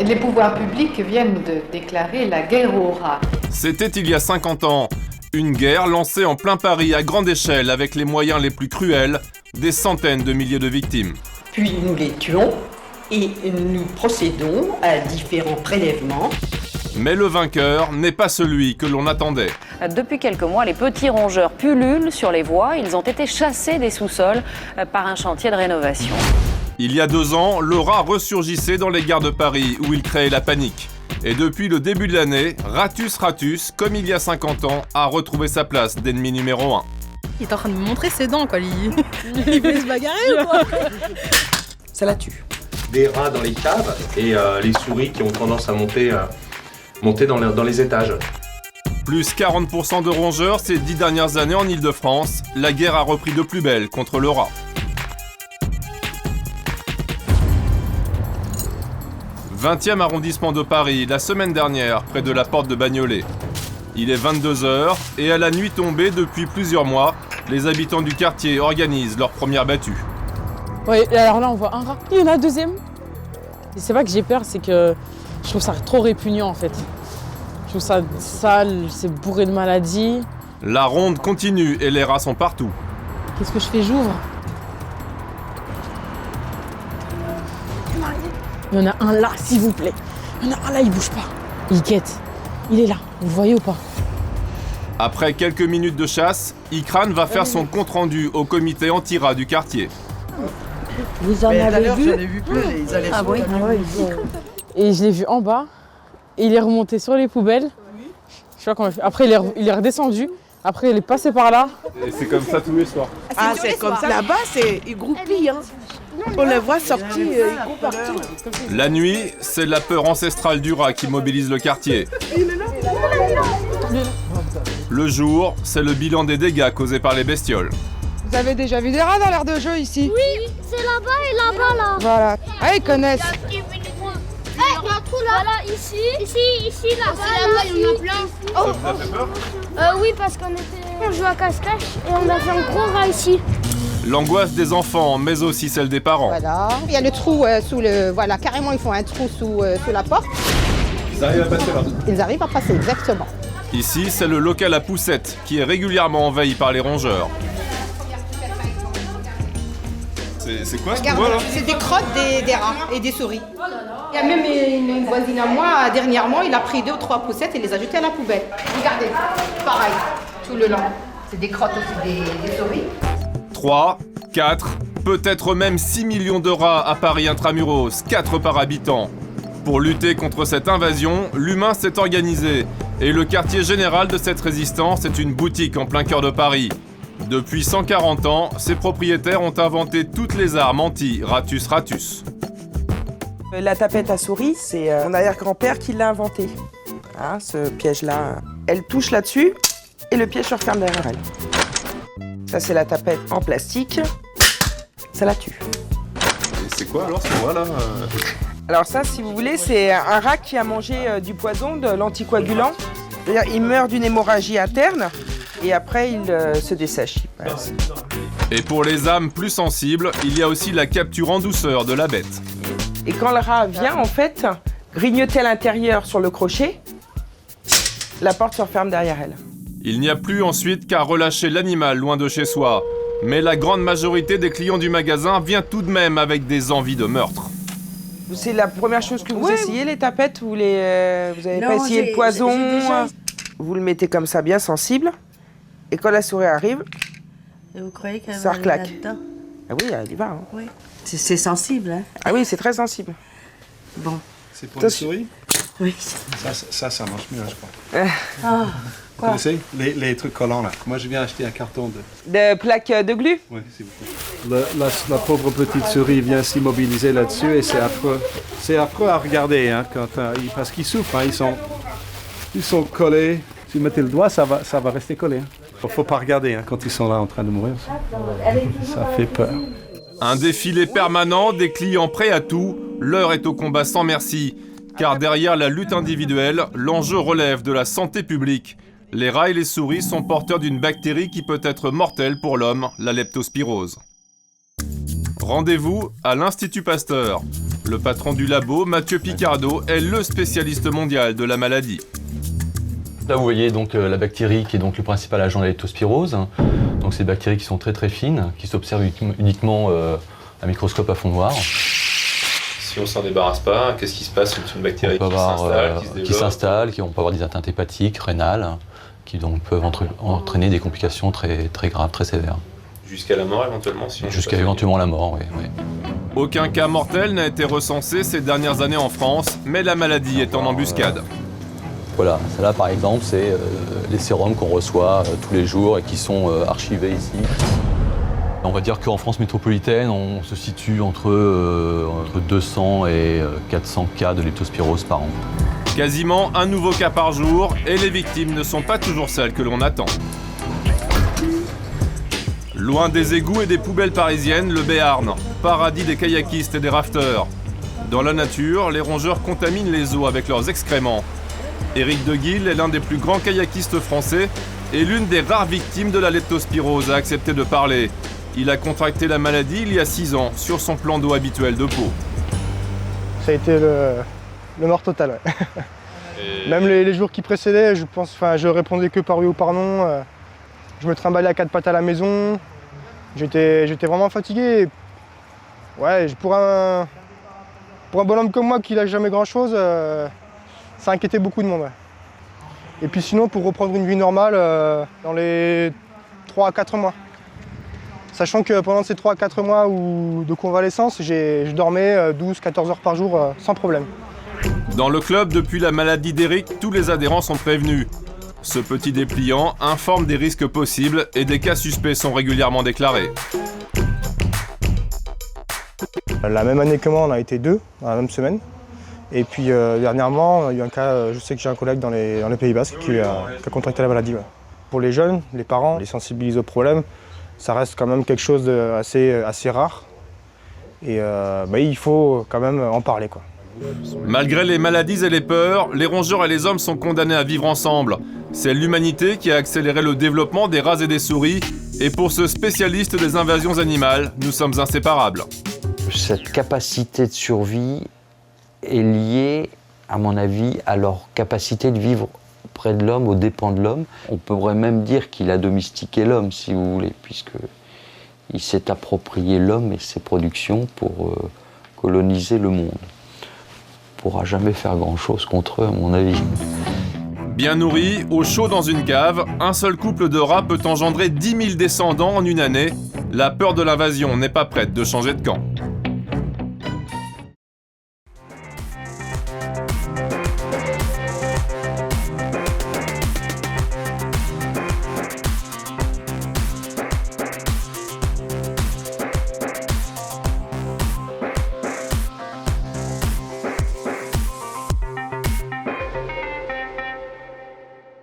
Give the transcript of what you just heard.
Les pouvoirs publics viennent de déclarer la guerre aux rats. C'était il y a 50 ans. Une guerre lancée en plein Paris à grande échelle avec les moyens les plus cruels, des centaines de milliers de victimes. Puis nous les tuons et nous procédons à différents prélèvements. Mais le vainqueur n'est pas celui que l'on attendait. Depuis quelques mois, les petits rongeurs pullulent sur les voies. Ils ont été chassés des sous-sols par un chantier de rénovation. Il y a 2 ans, le rat ressurgissait dans les gares de Paris où il créait la panique. Et depuis le début de l'année, Ratus Ratus, comme il y a 50 ans, a retrouvé sa place d'ennemi numéro 1. Il est en train de me montrer ses dents, quoi. Il veut se bagarrer ou quoi? Ça la tue. Des rats dans les caves et les souris qui ont tendance à monter dans les étages. Plus 40% de rongeurs ces 10 dernières années en Ile-de-France, la guerre a repris de plus belle contre le rat. 20e arrondissement de Paris, la semaine dernière, près de la porte de Bagnolet. Il est 22h et à la nuit tombée depuis plusieurs mois, les habitants du quartier organisent leur première battue. Ouais, et alors là on voit un rat, il y en a un deuxième. C'est pas que j'ai peur, c'est que je trouve ça trop répugnant en fait. Je trouve ça sale, c'est bourré de maladies. La ronde continue et les rats sont partout. Qu'est-ce que je fais? J'ouvre. Il y en a un là, s'il vous plaît. Il y en a un là, il bouge pas. Il guette. Il est là, vous le voyez ou pas? Après quelques minutes de chasse, Ikran va faire son compte-rendu au comité anti-rat du quartier. Vous en avez vu? J'en ai vu plein, ils allaient sur la Et je l'ai vu en bas. Et il est remonté sur les poubelles. Je sais pas comment il fait. Après, il est redescendu. Après, il est passé par là. Et c'est comme ça tous les soirs. Ah, c'est comme ça. Là-bas, ils groupillent. Hein. On les voit sortir, ils courent partout. La nuit, c'est la peur ancestrale du rat qui mobilise le quartier. Le jour, c'est le bilan des dégâts causés par les bestioles. Vous avez déjà vu des rats dans l'aire de jeu ici? Oui, c'est là-bas et là-bas là. Voilà. Ah, ils connaissent. Il y a un trou là. Voilà, ici, là-bas. Là-bas, il y en a plein. Ça vous a fait peur? Oui, parce on jouait à cache-cache et on a fait un gros rat ici. L'angoisse des enfants, mais aussi celle des parents. Voilà, il y a le trou sous le... Voilà, carrément, ils font un trou sous la porte. Ils arrivent à passer là. Ils arrivent à passer, exactement. Ici, c'est le local à poussettes qui est régulièrement envahi par les rongeurs. C'est quoi ce qu'on voit là? C'est des crottes des rats et des souris. Il y a même une voisine à moi, dernièrement, il a pris 2 ou 3 poussettes et les a jetées à la poubelle. Regardez, pareil, tout le long. C'est des crottes aussi des souris. 3, 4, peut-être même 6 millions de rats à Paris intramuros, 4 par habitant. Pour lutter contre cette invasion, l'humain s'est organisé. Et le quartier général de cette résistance est une boutique en plein cœur de Paris. Depuis 140 ans, ses propriétaires ont inventé toutes les armes anti-Ratus Ratus. La tapette à souris, c'est mon arrière-grand-père qui l'a inventé. Hein, ce piège-là, elle touche là-dessus et le piège se referme derrière elle. Ça, c'est la tapette en plastique. Ça la tue. Et c'est quoi alors ce qu'on voit là? Alors ça, si vous voulez, c'est un rat qui a mangé du poison, de l'anticoagulant. C'est-à-dire, il meurt d'une hémorragie interne et après, il se dessèche. Et pour les âmes plus sensibles, il y a aussi la capture en douceur de la bête. Et quand le rat vient, en fait, grignoter à l'intérieur sur le crochet, la porte se referme derrière elle. Il n'y a plus ensuite qu'à relâcher l'animal loin de chez soi. Mais la grande majorité des clients du magasin vient tout de même avec des envies de meurtre. C'est la première chose que vous essayez, les tapettes? Vous avez pas essayé le poison? Vous le mettez comme ça, bien sensible. Et quand la souris arrive, et vous croyez qu'elle ça va aller reclaque. là-dedans? Ah oui, elle y va. Hein. Oui. C'est sensible, hein? Ah oui, c'est très sensible. Bon. C'est pour les souris? Oui. Ça marche mieux, je crois. Ah, Vous connaissez les trucs collants là? Moi, je viens acheter un carton de plaques de glu? Oui, s'il vous plaît. La pauvre petite souris vient s'immobiliser là-dessus et c'est affreux. C'est affreux à regarder, hein, parce qu'ils souffrent. Hein, ils sont collés. Si vous mettez le doigt, ça va rester collé. Il ne faut pas regarder hein, quand ils sont là en train de mourir. Ça fait peur. Un défilé permanent, des clients prêts à tout. L'heure est au combat sans merci. Car derrière la lutte individuelle, l'enjeu relève de la santé publique. Les rats et les souris sont porteurs d'une bactérie qui peut être mortelle pour l'homme, la leptospirose. Rendez-vous à l'Institut Pasteur. Le patron du labo, Mathieu Picardo, est le spécialiste mondial de la maladie. Là, vous voyez donc la bactérie qui est donc le principal agent de la leptospirose. Donc, c'est des bactéries qui sont très très fines, qui s'observent uniquement à microscope à fond noir. Si on s'en débarrasse pas, qu'est-ce qui se passe avec une bactérie qui s'installe, on peut avoir des atteintes hépatiques, rénales, qui donc peuvent entraîner des complications très, très graves, très sévères. Jusqu'à la mort éventuellement Jusqu'à éventuellement la mort, oui. Aucun cas mortel n'a été recensé ces dernières années en France, mais la maladie est en embuscade. Voilà, celle-là par exemple, c'est les sérums qu'on reçoit tous les jours et qui sont archivés ici. On va dire qu'en France métropolitaine, on se situe entre 200 et 400 cas de leptospirose par an. Quasiment un nouveau cas par jour, et les victimes ne sont pas toujours celles que l'on attend. Loin des égouts et des poubelles parisiennes, le Béarn, paradis des kayakistes et des rafteurs. Dans la nature, les rongeurs contaminent les eaux avec leurs excréments. Éric Deguille est l'un des plus grands kayakistes français et l'une des rares victimes de la leptospirose a accepté de parler. Il a contracté la maladie il y a 6 ans sur son plan d'eau habituel de Pau. Ça a été le mort total. Ouais. Même les jours qui précédaient, je répondais que par oui ou par non. Je me trimballais à 4 pattes à la maison. J'étais vraiment fatigué. Ouais, pour un bonhomme comme moi qui n'a jamais grand-chose, ça inquiétait beaucoup de monde. Ouais. Et puis sinon, pour reprendre une vie normale, dans les 3 à 4 mois. Sachant que pendant ces 3 à 4 mois de convalescence, je dormais 12-14 heures par jour sans problème. Dans le club, depuis la maladie d'Éric, tous les adhérents sont prévenus. Ce petit dépliant informe des risques possibles et des cas suspects sont régulièrement déclarés. La même année que moi, on a été 2 dans la même semaine. Et puis dernièrement, on a eu un cas, je sais que j'ai un collègue dans les Pays Basques qui a contracté la maladie. Ouais. Pour les jeunes, les parents, les sensibiliser au problème, ça reste quand même quelque chose d'assez rare. Et il faut quand même en parler, quoi. Malgré les maladies et les peurs, les rongeurs et les hommes sont condamnés à vivre ensemble. C'est l'humanité qui a accéléré le développement des rats et des souris. Et pour ce spécialiste des invasions animales, nous sommes inséparables. Cette capacité de survie est liée, à mon avis, à leur capacité de vivre près de l'homme, aux dépens de l'homme. On pourrait même dire qu'il a domestiqué l'homme, si vous voulez, puisqu'il s'est approprié l'homme et ses productions pour coloniser le monde. On ne pourra jamais faire grand-chose contre eux, à mon avis. Bien nourri, au chaud dans une cave, un seul couple de rats peut engendrer 10 000 descendants en une année. La peur de l'invasion n'est pas prête de changer de camp.